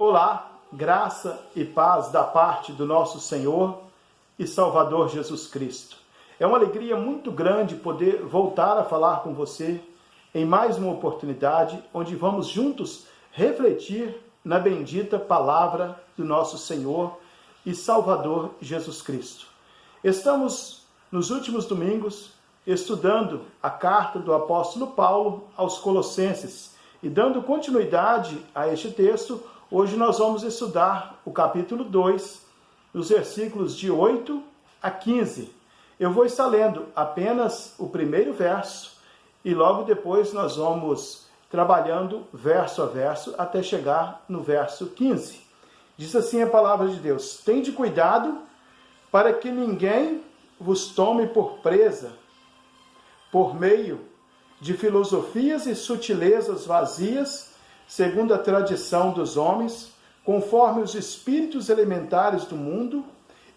Olá, graça e paz da parte do nosso Senhor e Salvador Jesus Cristo. É uma alegria muito grande poder voltar a falar com você em mais uma oportunidade, onde vamos juntos refletir na bendita palavra do nosso Senhor e Salvador Jesus Cristo. Estamos nos últimos domingos estudando a carta do apóstolo Paulo aos Colossenses e dando continuidade a este texto. Hoje nós vamos estudar o capítulo 2, os versículos de 8 a 15. Eu vou estar lendo apenas o primeiro verso e logo depois nós vamos trabalhando verso a verso até chegar no verso 15. Diz assim a palavra de Deus: tende cuidado para que ninguém vos tome por presa, por meio de filosofias e sutilezas vazias, segundo a tradição dos homens, conforme os espíritos elementares do mundo,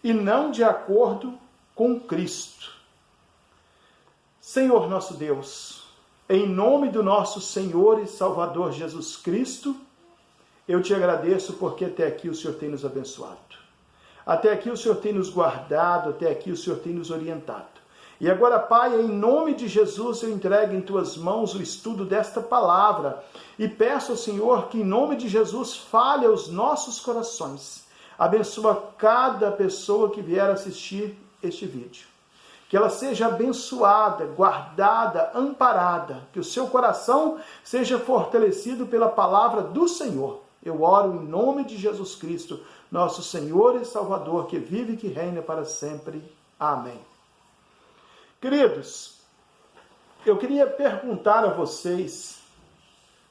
e não de acordo com Cristo. Senhor nosso Deus, em nome do nosso Senhor e Salvador Jesus Cristo, eu te agradeço porque até aqui o Senhor tem nos abençoado. Até aqui o Senhor tem nos guardado, até aqui o Senhor tem nos orientado. E agora, Pai, em nome de Jesus, eu entrego em Tuas mãos o estudo desta palavra e peço ao Senhor que, em nome de Jesus, fale aos nossos corações. Abençoa cada pessoa que vier assistir este vídeo. Que ela seja abençoada, guardada, amparada. Que o seu coração seja fortalecido pela palavra do Senhor. Eu oro em nome de Jesus Cristo, nosso Senhor e Salvador, que vive e que reina para sempre. Amém. Queridos, eu queria perguntar a vocês,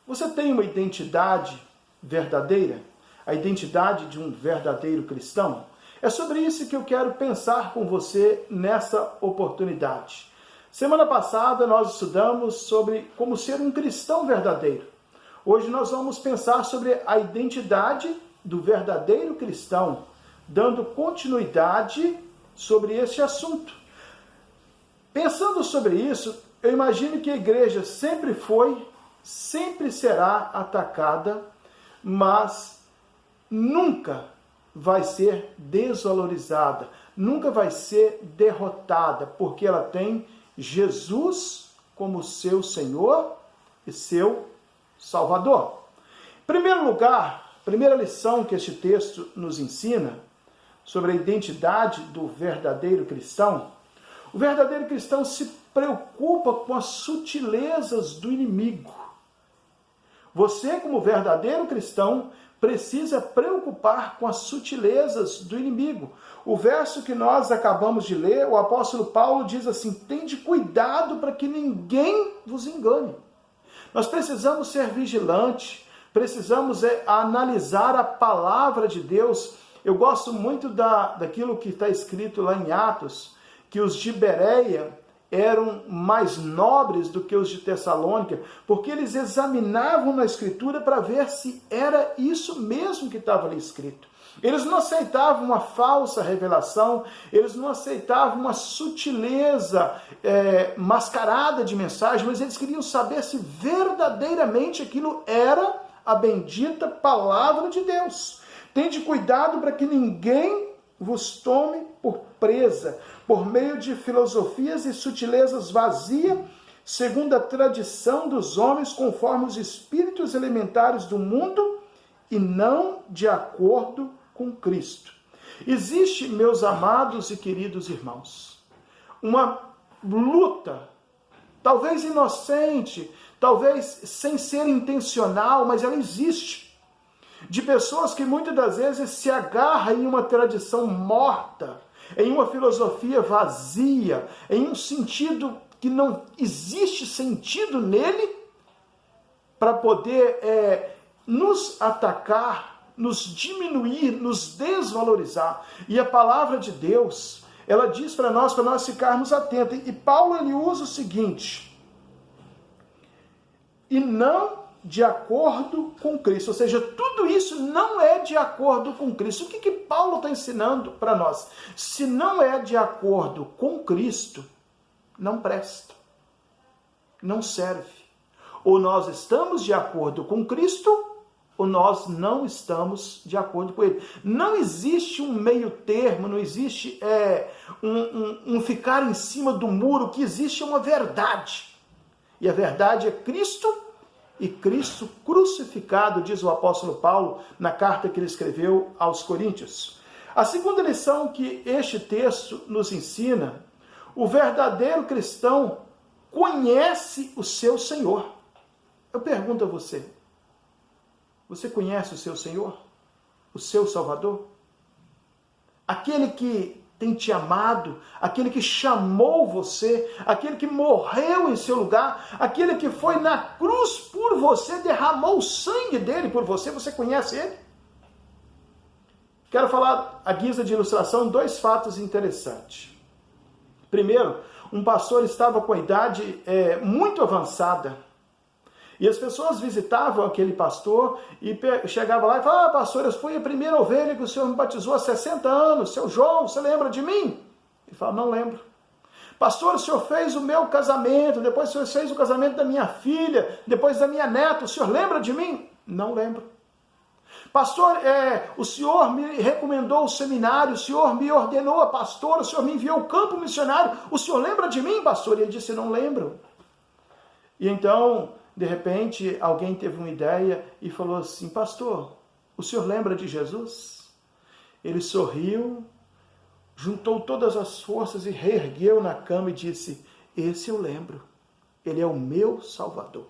você tem uma identidade verdadeira? A identidade de um verdadeiro cristão? É sobre isso que eu quero pensar com você nessa oportunidade. Semana passada nós estudamos sobre como ser um cristão verdadeiro. Hoje nós vamos pensar sobre a identidade do verdadeiro cristão, dando continuidade sobre este assunto. Pensando sobre isso, eu imagino que a igreja sempre foi, sempre será atacada, mas nunca vai ser desvalorizada, nunca vai ser derrotada, porque ela tem Jesus como seu Senhor e seu Salvador. Em primeiro lugar, primeira lição que este texto nos ensina sobre a identidade do verdadeiro cristão. O verdadeiro cristão se preocupa com as sutilezas do inimigo. Você, como verdadeiro cristão, precisa preocupar com as sutilezas do inimigo. O verso que nós acabamos de ler, o apóstolo Paulo diz assim: tende cuidado para que ninguém vos engane. Nós precisamos ser vigilantes, precisamos analisar a palavra de Deus. Eu gosto muito daquilo que está escrito lá em Atos, que os de Bereia eram mais nobres do que os de Tessalônica, porque eles examinavam na Escritura para ver se era isso mesmo que estava ali escrito. Eles não aceitavam uma falsa revelação, eles não aceitavam uma sutileza mascarada de mensagem, mas eles queriam saber se verdadeiramente aquilo era a bendita palavra de Deus. Tende cuidado para que ninguém vos tome por presa, por meio de filosofias e sutilezas vazias, segundo a tradição dos homens, conforme os espíritos elementares do mundo, e não de acordo com Cristo. Existe, meus amados e queridos irmãos, uma luta, talvez inocente, talvez sem ser intencional, mas ela existe, de pessoas que muitas das vezes se agarram em uma tradição morta, em uma filosofia vazia, em um sentido que não existe sentido nele, para poder nos atacar, nos diminuir, nos desvalorizar. E a palavra de Deus, ela diz para nós ficarmos atentos. E Paulo, ele usa o seguinte: e não de acordo com Cristo. Ou seja, tudo isso não é de acordo com Cristo. O que Paulo está ensinando para nós? Se não é de acordo com Cristo, não presta, não serve. Ou nós estamos de acordo com Cristo, ou nós não estamos de acordo com ele. Não existe um meio termo, não existe um ficar em cima do muro, o que existe é uma verdade. E a verdade é Cristo e Cristo crucificado, diz o apóstolo Paulo na carta que ele escreveu aos Coríntios. A segunda lição que este texto nos ensina: o verdadeiro cristão conhece o seu Senhor. Eu pergunto a você, você conhece o seu Senhor? O seu Salvador? Aquele que tem te amado, aquele que chamou você, aquele que morreu em seu lugar, aquele que foi na cruz por você, derramou o sangue dele por você, você conhece ele? Quero falar, à guisa de ilustração, 2 fatos interessantes. Primeiro, um pastor estava com a idade muito avançada, e as pessoas visitavam aquele pastor e chegavam lá e falavam: pastor, eu fui a primeira ovelha que o senhor me batizou há 60 anos, seu João, você lembra de mim? Ele fala: não lembro. Pastor, o senhor fez o meu casamento, depois o senhor fez o casamento da minha filha, depois da minha neta, o senhor lembra de mim? Não lembro. Pastor, o senhor me recomendou o seminário, o senhor me ordenou a pastor, o senhor me enviou o campo missionário, o senhor lembra de mim, pastor? E ele disse: não lembro. E então, de repente, alguém teve uma ideia e falou assim: pastor, o senhor lembra de Jesus? Ele sorriu, juntou todas as forças e reergueu na cama e disse: esse eu lembro, ele é o meu Salvador.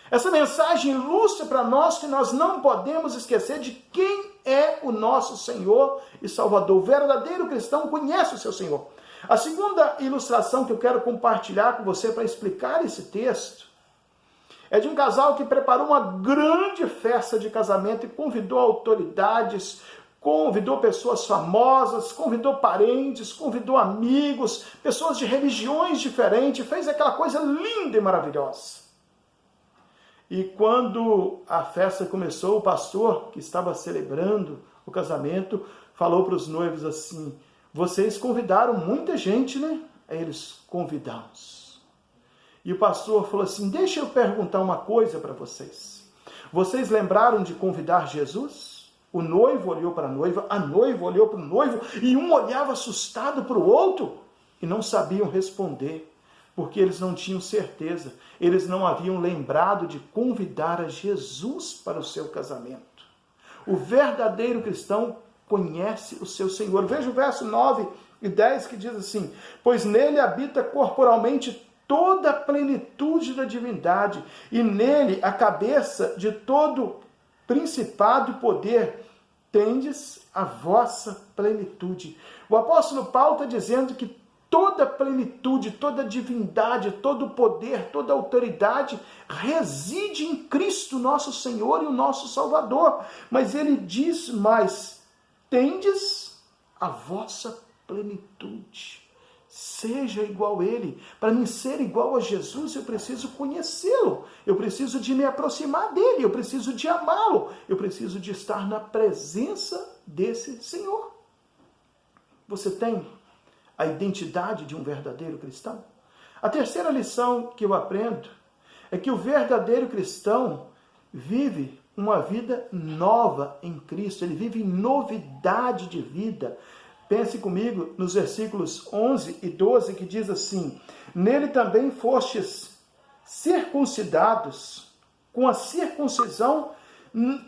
Essa mensagem ilustra para nós que nós não podemos esquecer de quem é o nosso Senhor e Salvador. O verdadeiro cristão conhece o seu Senhor. A segunda ilustração que eu quero compartilhar com você para explicar esse texto é de um casal que preparou uma grande festa de casamento e convidou autoridades, convidou pessoas famosas, convidou parentes, convidou amigos, pessoas de religiões diferentes, fez aquela coisa linda e maravilhosa. E quando a festa começou, o pastor, que estava celebrando o casamento, falou para os noivos assim: vocês convidaram muita gente, né? Aí eles: convidamos. E o pastor falou assim: deixa eu perguntar uma coisa para vocês. Vocês lembraram de convidar Jesus? O noivo olhou para a noiva olhou para o noivo, e um olhava assustado para o outro, e não sabiam responder, porque eles não tinham certeza, eles não haviam lembrado de convidar a Jesus para o seu casamento. O verdadeiro cristão conhece o seu Senhor. Veja o verso 9 e 10 que diz assim: pois nele habita corporalmente toda a plenitude da divindade, e nele a cabeça de todo principado e poder, tendes a vossa plenitude. O apóstolo Paulo está dizendo que toda plenitude, toda divindade, todo poder, toda autoridade reside em Cristo, nosso Senhor e o nosso Salvador. Mas ele diz mais: tendes a vossa plenitude. Seja igual a ele. Para mim ser igual a Jesus, eu preciso conhecê-lo. Eu preciso de me aproximar dele. Eu preciso de amá-lo. Eu preciso de estar na presença desse Senhor. Você tem a identidade de um verdadeiro cristão? A terceira lição que eu aprendo é que o verdadeiro cristão vive uma vida nova em Cristo. Ele vive em novidade de vida. Pense comigo nos versículos 11 e 12, que diz assim: nele também fostes circuncidados com a circuncisão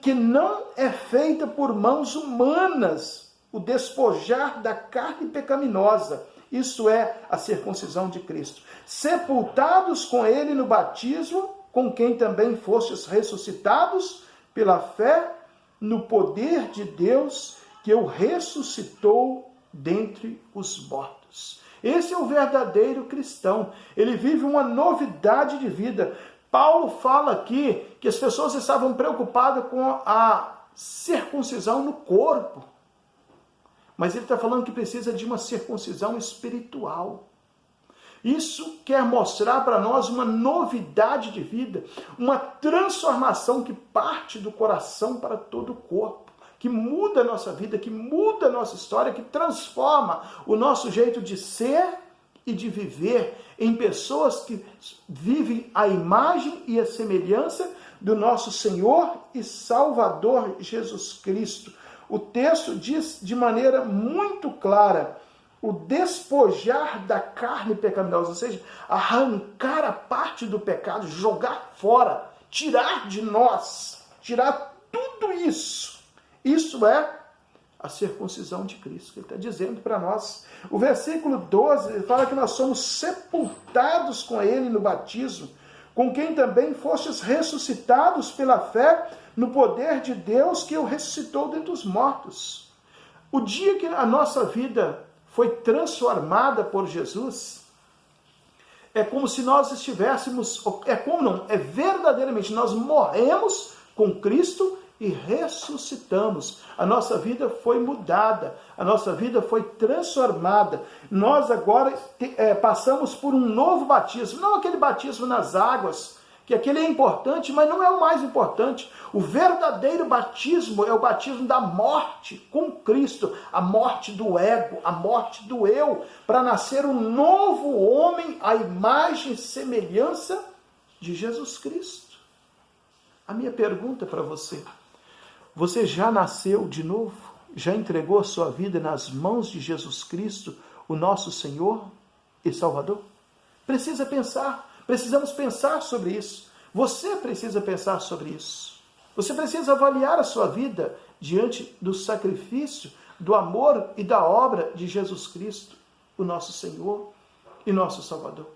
que não é feita por mãos humanas, o despojar da carne pecaminosa, isso é, a circuncisão de Cristo. Sepultados com ele no batismo, com quem também fostes ressuscitados pela fé no poder de Deus, que o ressuscitou dentre os mortos. Esse é o verdadeiro cristão. Ele vive uma novidade de vida. Paulo fala aqui que as pessoas estavam preocupadas com a circuncisão no corpo. Mas ele está falando que precisa de uma circuncisão espiritual. Isso quer mostrar para nós uma novidade de vida, uma transformação que parte do coração para todo o corpo, que muda a nossa vida, que muda a nossa história, que transforma o nosso jeito de ser e de viver em pessoas que vivem a imagem e a semelhança do nosso Senhor e Salvador Jesus Cristo. O texto diz de maneira muito clara o despojar da carne pecaminosa, ou seja, arrancar a parte do pecado, jogar fora, tirar de nós, tirar tudo isso. Isso é a circuncisão de Cristo, que ele está dizendo para nós. O versículo 12 ele fala que nós somos sepultados com ele no batismo, com quem também fostes ressuscitados pela fé no poder de Deus que o ressuscitou dentre os mortos. O dia que a nossa vida foi transformada por Jesus, é como se nós estivéssemos, verdadeiramente, nós morremos com Cristo e ressuscitamos. A nossa vida foi mudada, a nossa vida foi transformada. Nós agora passamos por um novo batismo, não aquele batismo nas águas, que aquele é importante, mas não é o mais importante. O verdadeiro batismo é o batismo da morte com Cristo, a morte do ego, a morte do eu, para nascer um novo homem à imagem e semelhança de Jesus Cristo. A minha pergunta para você: você já nasceu de novo? Já entregou a sua vida nas mãos de Jesus Cristo, o nosso Senhor e Salvador? Precisamos pensar sobre isso. Você precisa pensar sobre isso. Você precisa avaliar a sua vida diante do sacrifício, do amor e da obra de Jesus Cristo, o nosso Senhor e nosso Salvador.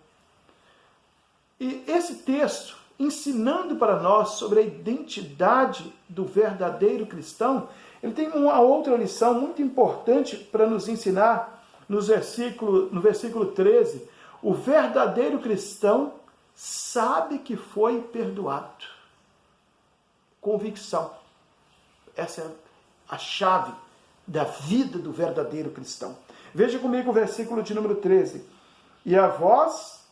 E esse texto, ensinando para nós sobre a identidade do verdadeiro cristão, ele tem uma outra lição muito importante para nos ensinar no versículo 13. O verdadeiro cristão sabe que foi perdoado. Convicção. Essa é a chave da vida do verdadeiro cristão. Veja comigo o versículo de número 13. E a vós,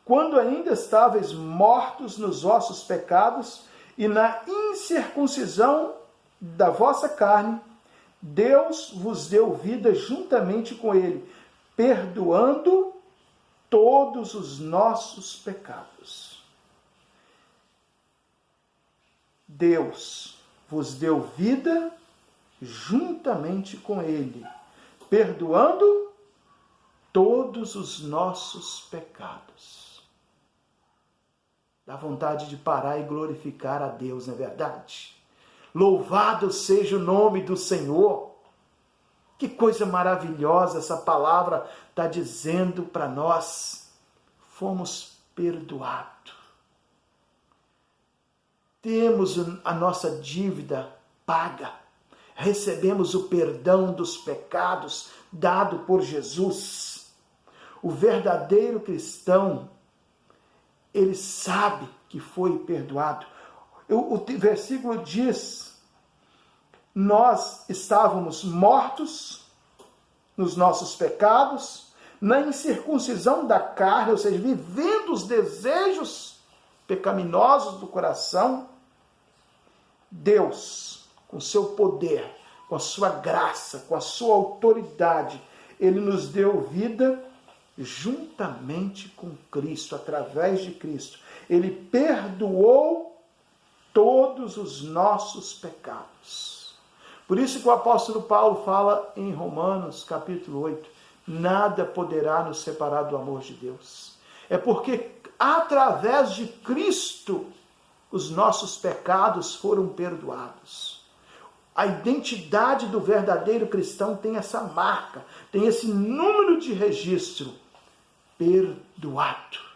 quando ainda estáveis mortos nos vossos pecados e na incircuncisão da vossa carne, Deus vos deu vida juntamente com ele, perdoando todos os nossos pecados. Deus vos deu vida juntamente com ele, perdoando todos os nossos pecados. Dá vontade de parar e glorificar a Deus, não é verdade? Louvado seja o nome do Senhor. Que coisa maravilhosa essa palavra está dizendo para nós. Fomos perdoados. Temos a nossa dívida paga. Recebemos o perdão dos pecados dado por Jesus. O verdadeiro cristão, ele sabe que foi perdoado. O versículo diz: nós estávamos mortos nos nossos pecados, na incircuncisão da carne, ou seja, vivendo os desejos pecaminosos do coração. Deus, com seu poder, com a sua graça, com a sua autoridade, ele nos deu vida juntamente com Cristo, através de Cristo. Ele perdoou todos os nossos pecados. Por isso que o apóstolo Paulo fala em Romanos, capítulo 8, nada poderá nos separar do amor de Deus. É porque através de Cristo os nossos pecados foram perdoados. A identidade do verdadeiro cristão tem essa marca, tem esse número de registro: perdoado.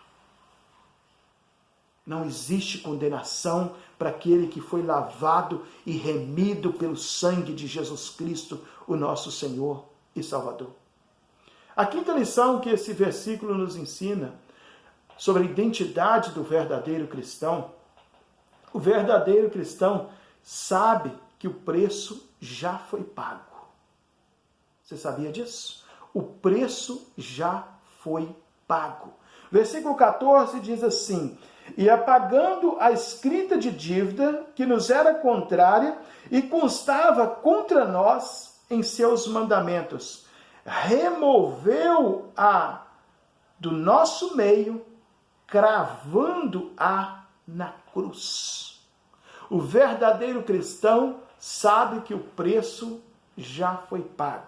Não existe condenação para aquele que foi lavado e remido pelo sangue de Jesus Cristo, o nosso Senhor e Salvador. A quinta lição que esse versículo nos ensina sobre a identidade do verdadeiro cristão: o verdadeiro cristão sabe que o preço já foi pago. Você sabia disso? O preço já foi pago. Versículo 14 diz assim: e apagando a escrita de dívida que nos era contrária e constava contra nós em seus mandamentos, removeu-a do nosso meio, cravando-a na cruz. O verdadeiro cristão sabe que o preço já foi pago.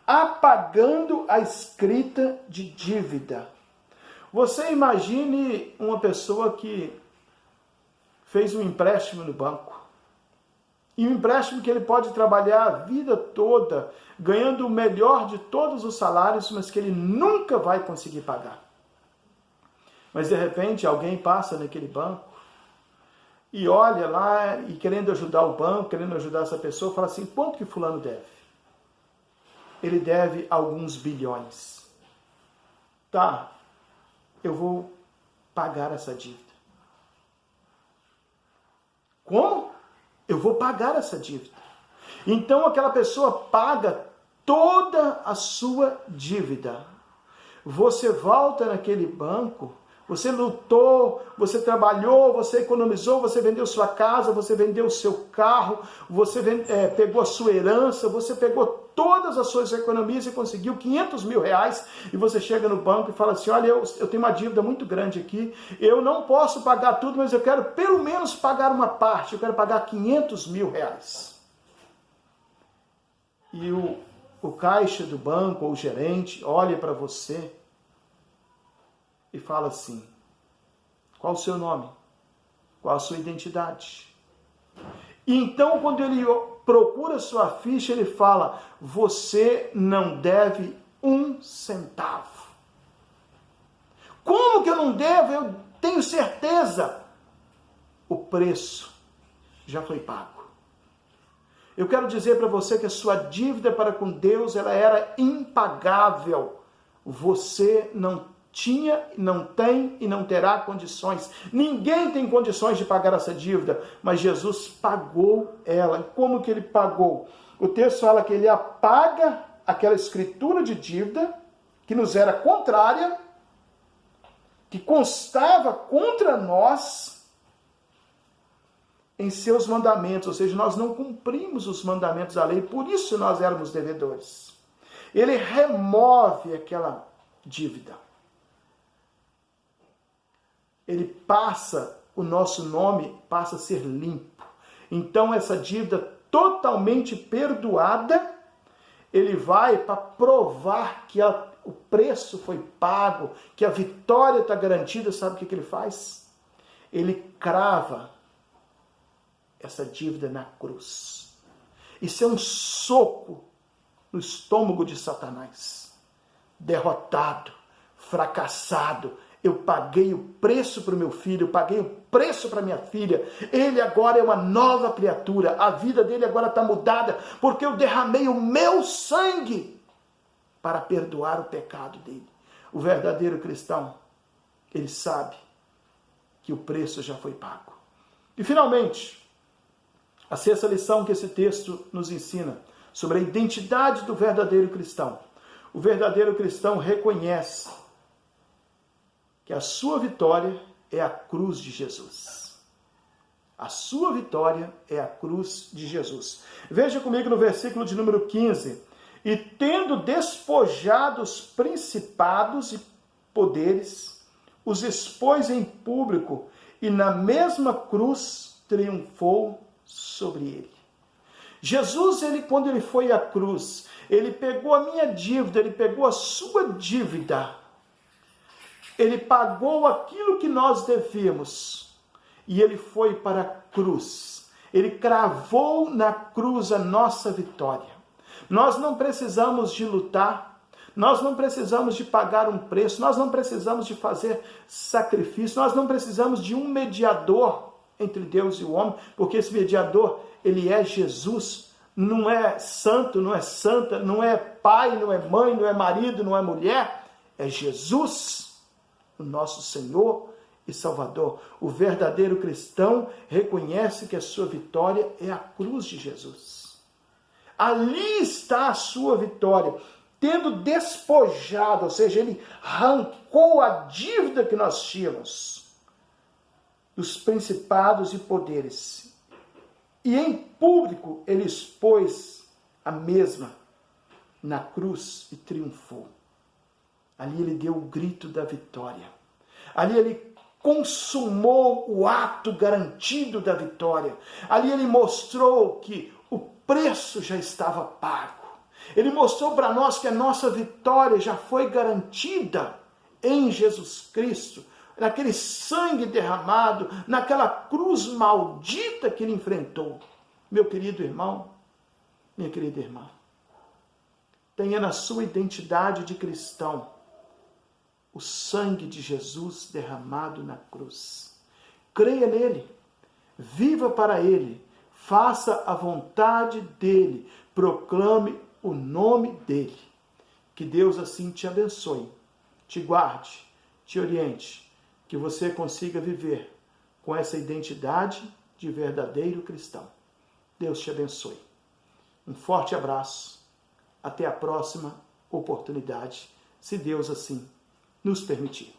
Apagando a escrita de dívida. Você imagine uma pessoa que fez um empréstimo no banco. E um empréstimo que ele pode trabalhar a vida toda, ganhando o melhor de todos os salários, mas que ele nunca vai conseguir pagar. Mas de repente alguém passa naquele banco e olha lá e querendo ajudar o banco, querendo ajudar essa pessoa, fala assim, quanto que fulano deve? Ele deve alguns bilhões. Tá, eu vou pagar essa dívida. Como? Eu vou pagar essa dívida. Então aquela pessoa paga toda a sua dívida. Você volta naquele banco, você lutou, você trabalhou, você economizou, você vendeu sua casa, você vendeu o seu carro, você pegou a sua herança, você pegou todas as suas economias e conseguiu 500 mil reais, e você chega no banco e fala assim, olha, eu tenho uma dívida muito grande aqui, eu não posso pagar tudo, mas eu quero pelo menos pagar uma parte, eu quero pagar 500 mil reais. E o caixa do banco, ou o gerente, olha para você e fala assim, qual o seu nome? Qual a sua identidade? E então, quando ele procura sua ficha, ele fala, você não deve um centavo. Como que eu não devo? Eu tenho certeza. O preço já foi pago. Eu quero dizer para você que a sua dívida para com Deus, ela era impagável. Você não tinha, não tem e não terá condições. Ninguém tem condições de pagar essa dívida, mas Jesus pagou ela. Como que ele pagou? O texto fala que ele apaga aquela escritura de dívida que nos era contrária, que constava contra nós em seus mandamentos, ou seja, nós não cumprimos os mandamentos da lei, por isso nós éramos devedores. Ele remove aquela dívida. Ele passa, o nosso nome passa a ser limpo. Então essa dívida totalmente perdoada, ele vai para provar que o preço foi pago, que a vitória está garantida. Sabe o que ele faz? Ele crava essa dívida na cruz. Isso é um soco no estômago de Satanás. Derrotado, fracassado. Eu paguei o preço para o meu filho, eu paguei o preço para minha filha. Ele agora é uma nova criatura. A vida dele agora está mudada, porque eu derramei o meu sangue para perdoar o pecado dele. O verdadeiro cristão, ele sabe que o preço já foi pago. E finalmente, a sexta lição que esse texto nos ensina sobre a identidade do verdadeiro cristão. O verdadeiro cristão reconhece que a sua vitória é a cruz de Jesus. A sua vitória é a cruz de Jesus. Veja comigo no versículo de número 15. E tendo despojado os principados e poderes, os expôs em público, e na mesma cruz triunfou sobre ele. Jesus, quando ele foi à cruz, ele pegou a minha dívida, ele pegou a sua dívida, ele pagou aquilo que nós devíamos, e ele foi para a cruz. Ele cravou na cruz a nossa vitória. Nós não precisamos de lutar, nós não precisamos de pagar um preço, nós não precisamos de fazer sacrifício, nós não precisamos de um mediador entre Deus e o homem, porque esse mediador, ele é Jesus, não é santo, não é santa, não é pai, não é mãe, não é marido, não é mulher, é Jesus, o nosso Senhor e Salvador. O verdadeiro cristão reconhece que a sua vitória é a cruz de Jesus. Ali está a sua vitória, tendo despojado, ou seja, ele arrancou a dívida que nós tínhamos, dos principados e poderes. E em público ele expôs a mesma na cruz e triunfou. Ali ele deu o grito da vitória. Ali ele consumou o ato garantido da vitória. Ali ele mostrou que o preço já estava pago. Ele mostrou para nós que a nossa vitória já foi garantida em Jesus Cristo, naquele sangue derramado, naquela cruz maldita que ele enfrentou. Meu querido irmão, minha querida irmã, tenha na sua identidade de cristão o sangue de Jesus derramado na cruz. Creia nele, viva para ele, faça a vontade dele, proclame o nome dele. Que Deus assim te abençoe, te guarde, te oriente, que você consiga viver com essa identidade de verdadeiro cristão. Deus te abençoe. Um forte abraço. Até a próxima oportunidade, se Deus assim nos permitir.